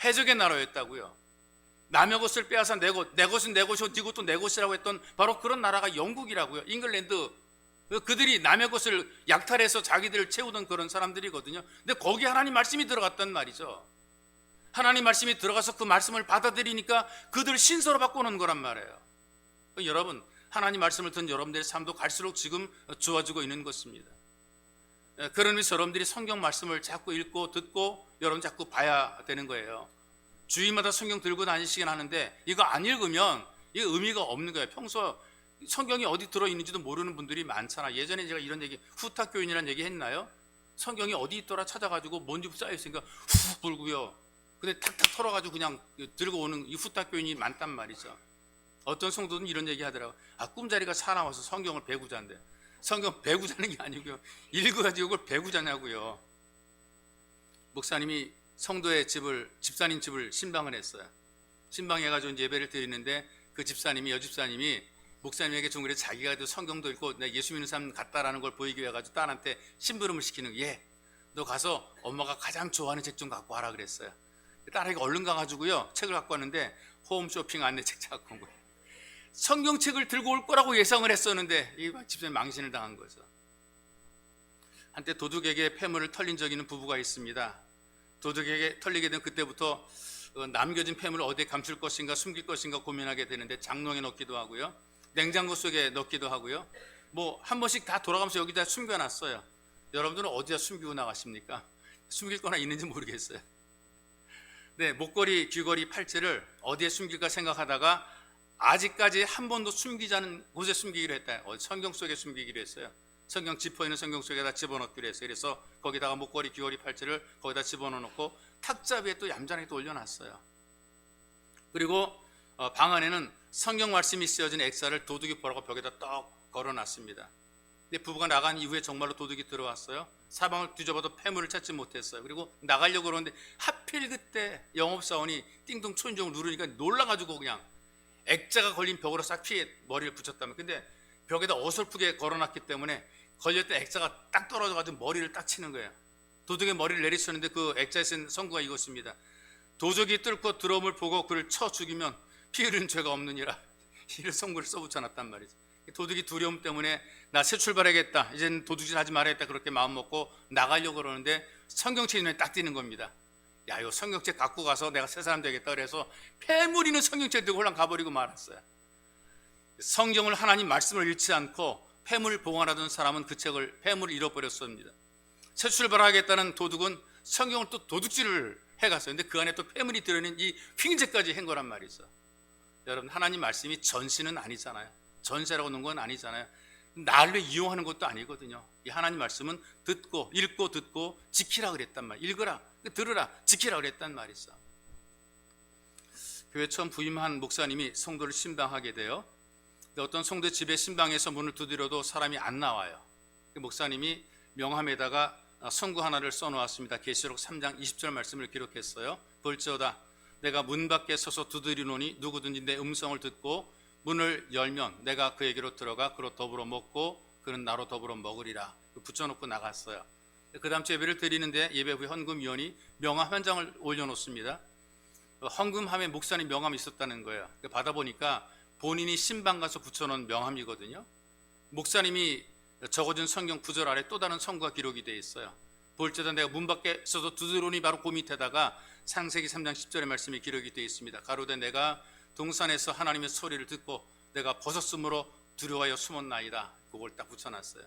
해적의 나라였다고요. 남의 것을 빼앗아 내 것은 내 것이고 네 것도 내 것이라고 했던 바로 그런 나라가 영국이라고요. 잉글랜드. 그들이 남의 것을 약탈해서 자기들을 채우던 그런 사람들이거든요. 근데 거기 하나님 말씀이 들어갔단 말이죠. 하나님 말씀이 들어가서 그 말씀을 받아들이니까 그들을 신서로 바꾸는 거란 말이에요. 여러분, 하나님 말씀을 듣는 여러분들의 삶도 갈수록 지금 좋아지고 있는 것입니다. 그런 의미에서 여러분들이 성경 말씀을 자꾸 읽고 듣고 여러분 자꾸 봐야 되는 거예요. 주일마다 성경 들고 다니시긴 하는데 이거 안 읽으면 이게 의미가 없는 거예요. 평소 성경이 어디 들어있는지도 모르는 분들이 많잖아. 예전에 제가 이런 얘기, 후탁교인이라는 얘기 했나요? 성경이 어디 있더라 찾아가지고 먼지 쌓여있으니까 훅 불고요. 근데 탁탁 털어가지고 그냥 들고 오는 이 후탁교인이 많단 말이죠. 어떤 성도는 이런 얘기 하더라고요. 꿈자리가 사나워서 성경을 배구 잔대. 성경 배구 자는 게 아니고요, 읽어가지고 그걸 배구 자냐고요. 목사님이 성도의 집사님 집을 신방을 했어요. 신방해가지고 예배를 드리는데 그 집사님이, 여집사님이 목사님에게 좀 그래 자기가 성경도 읽고 내가 예수 믿는 사람 같다라는 걸 보이기 위해 가지고 딸한테 심부름을 시키는 거예요. 너 가서 엄마가 가장 좋아하는 책 좀 갖고 와라 그랬어요. 딸에게 얼른 가가지고요 책을 갖고 왔는데 홈쇼핑 안내 책 갖고 온 거예요. 성경책을 들고 올 거라고 예상을 했었는데 이 집사님 망신을 당한 거죠. 한때 도둑에게 폐물을 털린 적이 있는 부부가 있습니다. 도둑에게 털리게 된 그때부터 남겨진 폐물을 어디에 감출 것인가 숨길 것인가 고민하게 되는데 장롱에 넣기도 하고요, 냉장고 속에 넣기도 하고요, 뭐 한 번씩 다 돌아가면서 여기다 숨겨놨어요. 여러분들은 어디다 숨기고 나가십니까? 숨길 거나 있는지 모르겠어요. 네, 목걸이, 귀걸이, 팔찌를 어디에 숨길까 생각하다가 아직까지 한 번도 숨기지 않은 곳에 숨기기로 했다. 성경 속에 숨기기로 했어요. 성경 지퍼 있는 성경 속에다 집어넣기로 했어요. 그래서 거기다가 목걸이, 귀걸이, 팔찌를 거기다 집어넣고 탁자 위에 또 얌전하게 또 올려놨어요. 그리고 방 안에는 성경 말씀이 쓰여진 액자를 도둑이 보라고 벽에다 떡 걸어놨습니다. 근데 부부가 나간 이후에 정말로 도둑이 들어왔어요. 사방을 뒤져봐도 폐물을 찾지 못했어요. 그리고 나가려고 그러는데 하필 그때 영업사원이 띵동 초인종을 누르니까 놀라가지고 그냥 액자가 걸린 벽으로 싹 피해 머리를 붙였다면, 근데 벽에다 어설프게 걸어놨기 때문에 걸렸던 액자가 딱 떨어져가지고 머리를 딱 치는 거예요. 도둑의 머리를 내리쳤는데 그 액자에 쓴 선구가 이것입니다. 도적이 뚫고 들어옴을 보고 그를 쳐 죽이면 피 흘린 죄가 없느니라. 이를 선구를 써붙여놨단 말이죠. 도둑이 두려움 때문에 나 새 출발하겠다, 이제는 도둑질 하지 말아야겠다, 그렇게 마음먹고 나가려고 그러는데 성경책이 눈에 딱 띄는 겁니다. 야, 이거 성경책 갖고 가서 내가 새 사람 되겠다 그래서 폐물 있는 성경책 들고 홀랑 가버리고 말았어요. 성경을, 하나님 말씀을 잃지 않고 폐물을 보관하던 사람은 그 책을, 폐물을 잃어버렸습니다. 새 출발하겠다는 도둑은 성경을 또 도둑질을 해갔어요. 근데 그 안에 또 폐물이 들어있는 이 휘잉제까지 한 거란 말이죠. 여러분, 하나님 말씀이 전시는 아니잖아요. 전세라고 하는 건 아니잖아요. 나를 이용하는 것도 아니거든요. 이 하나님 말씀은 듣고, 읽고 듣고 지키라 그랬단 말이에요. 읽으라, 들으라, 지키라 그랬단 말이죠. 교회 처음 부임한 목사님이 성도를 신방하게 돼요. 어떤 성도 집에 신방에서 문을 두드려도 사람이 안 나와요. 목사님이 명함에다가 선구 하나를 써놓았습니다. 계시록 3장 20절 말씀을 기록했어요. 볼지어다 내가 문 밖에 서서 두드리노니 누구든지 내 음성을 듣고 문을 열면 내가 그에게로 들어가 그로 더불어 먹고 그는 나로 더불어 먹으리라 붙여놓고 나갔어요. 그 다음 주 예배를 드리는데 예배 후에 헌금위원이 명함 한 장을 올려놓습니다. 헌금함에 목사님 명함이 있었다는 거예요. 받아보니까 본인이 신방 가서 붙여놓은 명함이거든요. 목사님이 적어준 성경 구절 아래 또 다른 선구가 기록이 되어 있어요. 볼지어다 내가 문 밖에 서서 두드러니 바로 그 밑에다가 창세기 3장 10절의 말씀이 기록이 되어 있습니다. 가로되 내가 동산에서 하나님의 소리를 듣고 내가 벗었으므로 두려워하여 숨었나이다. 그걸 딱 붙여놨어요.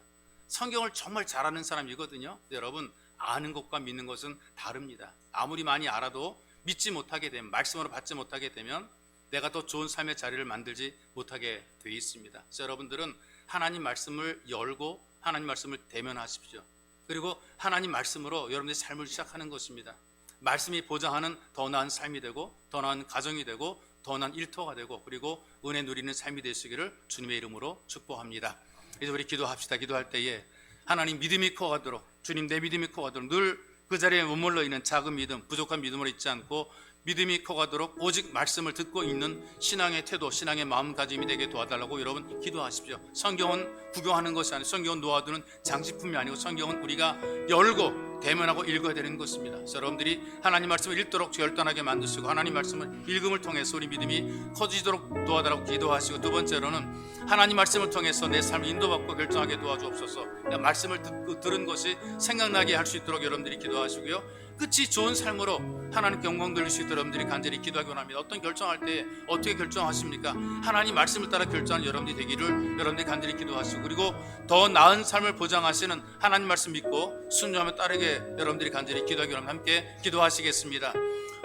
성경을 정말 잘하는 사람이거든요. 여러분, 아는 것과 믿는 것은 다릅니다. 아무리 많이 알아도 믿지 못하게 되면, 말씀으로 받지 못하게 되면 내가 더 좋은 삶의 자리를 만들지 못하게 돼 있습니다. 그래서 여러분들은 하나님 말씀을 열고 하나님 말씀을 대면하십시오. 그리고 하나님 말씀으로 여러분의 삶을 시작하는 것입니다. 말씀이 보장하는 더 나은 삶이 되고 더 나은 가정이 되고 더 나은 일터가 되고 그리고 은혜 누리는 삶이 되시기를 주님의 이름으로 축복합니다. 이제 우리 기도합시다. 기도할 때에 하나님 믿음이 커가도록, 주님 내 믿음이 커가도록 늘 그 자리에 머물러 있는 작은 믿음, 부족한 믿음으로 있지 않고 믿음이 커가도록 오직 말씀을 듣고 있는 신앙의 태도, 신앙의 마음가짐이 되게 도와달라고 여러분 기도하십시오. 성경은 구경하는 것이 아니고 성경은 놓아두는 장식품이 아니고 성경은 우리가 열고 대면하고 읽어야 되는 것입니다. 그래서 여러분들이 하나님 말씀을 읽도록 결단하게 만드시고 하나님 말씀을 읽음을 통해서 우리 믿음이 커지도록 도와달라고 기도하시고, 두 번째로는 하나님 말씀을 통해서 내 삶을 인도받고 결정하게 도와주옵소서. 말씀을 들은 것이 생각나게 할 수 있도록 여러분들이 기도하시고요. 끝이 좋은 삶으로 하나님께 영광 돌릴 수 있도록 여러분들이 간절히 기도하기 원합니다. 어떤 결정할 때 어떻게 결정하십니까? 하나님 말씀을 따라 결정하는 여러분들이 되기를 여러분들이 간절히 기도하시고, 그리고 더 나은 삶을 보장하시는 하나님 말씀 믿고 순종하며 따르게 여러분들이 간절히 기도하기 원합니다. 함께 기도하시겠습니다.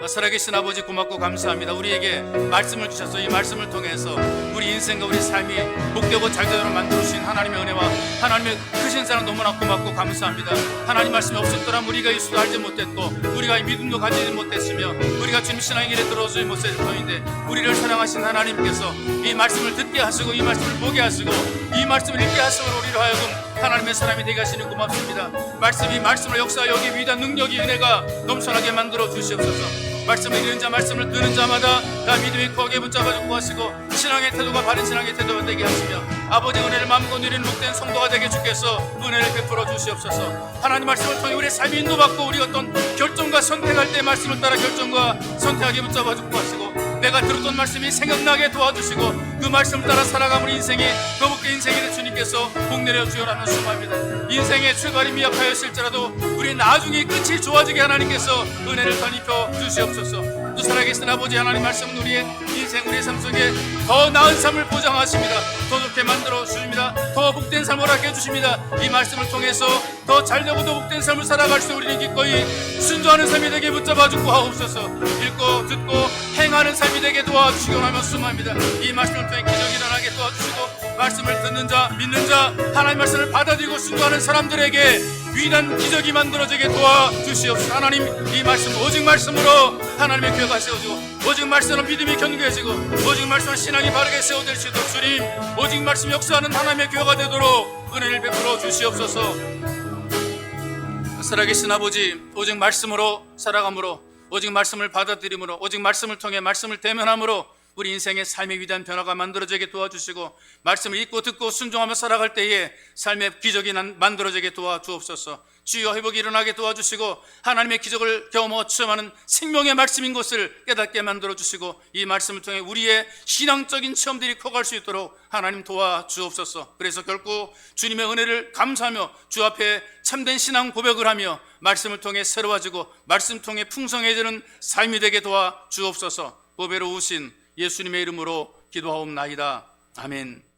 살아계신 아버지 고맙고 감사합니다. 우리에게 말씀을 주셔서 이 말씀을 통해서 우리 인생과 우리 삶이 복되고 잘되도록 만들어주신 하나님의 은혜와 하나님의 크신 사랑 너무나 고맙고 감사합니다. 하나님 말씀이 없었더라면 우리가 예수도 알지 못했고 우리가 이 믿음도 가지지 못했으며 우리가 주님 신앙의 길에 들어오지 못했을 터인데, 우리를 사랑하신 하나님께서 이 말씀을 듣게 하시고 이 말씀을 보게 하시고 이 말씀을 읽게 하심으로 우리로 하여금 하나님의 사람이 되게 하시는 고맙습니다. 말씀이 말씀을 역사하여 여기 위대한 능력이 은혜가 넘쳐나게 만들어 주시옵소서. 말씀을 읽는 자, 말씀을 듣는 자마다 다 믿음이 크게 붙잡아 주고 하시고 신앙의 태도가 바른 신앙의 태도가 되게 하시며 아버지 은혜를 마음껏 누리는 복된 성도가 되게 주께서 은혜를 베풀어 주시옵소서. 하나님 말씀을 통해 우리의 삶이 인도받고 우리 어떤 결정과 선택할 때 말씀을 따라 결정과 선택하게 붙잡아 주고 하시고 내가 들었던 말씀이 생각나게 도와주시고 그 말씀을 따라 살아가는 인생이 더 복된 인생이 된 주님께서 복내려 주여라는 소망입니다. 인생의 출발이 미약하였을지라도 우리 나중에 끝이 좋아지게 하나님께서 은혜를 더 입혀 주시옵소서. 또 살아계신 아버지 하나님 말씀은 우리의 인생, 우리의 삶 속에 더 나은 삶을 보장하십니다. 더 좋게 만들어 주십니다. 더 복된 삶을 허락해 주십니다. 이 말씀을 통해서 더 잘되고 더 복된 삶을 살아갈 수 우리는 기꺼이 순종하는 삶이 되게 붙잡아 주고 하옵소서. 읽고 듣고 행하는 삶이 되게 도와주시기 원하며 수고합니다. 이 말씀을 통해 기적이 일어나게 도와주시고 말씀을 듣는 자, 믿는 자, 하나님 말씀을 받아들이고 순종하는 사람들에게 위대한 기적이 만들어지게 도와주시옵소서. 하나님 이 말씀 오직 말씀으로 하나님의 교회가 세워지고 오직 말씀으로 믿음이 견고해지고 오직 말씀으로 신앙이 바르게 세워질 수 있도록 주님 오직 말씀 역사하는 하나님의 교회가 되도록 은혜를 베풀어 주시옵소서. 살아계신 아버지, 오직 말씀으로 살아감으로 오직 말씀을 받아들임으로 오직 말씀을 통해 말씀을 대면함으로 우리 인생의 삶의 위대한 변화가 만들어지게 도와주시고 말씀을 읽고 듣고 순종하며 살아갈 때에 삶의 기적이 만들어지게 도와주옵소서. 주여 회복이 일어나게 도와주시고 하나님의 기적을 경험하고 체험하는 생명의 말씀인 것을 깨닫게 만들어주시고 이 말씀을 통해 우리의 신앙적인 체험들이 커갈 수 있도록 하나님 도와주옵소서. 그래서 결국 주님의 은혜를 감사하며 주 앞에 참된 신앙 고백을 하며 말씀을 통해 새로워지고 말씀 통해 풍성해지는 삶이 되게 도와주옵소서. 보배로우신 예수님의 이름으로 기도하옵나이다. 아멘.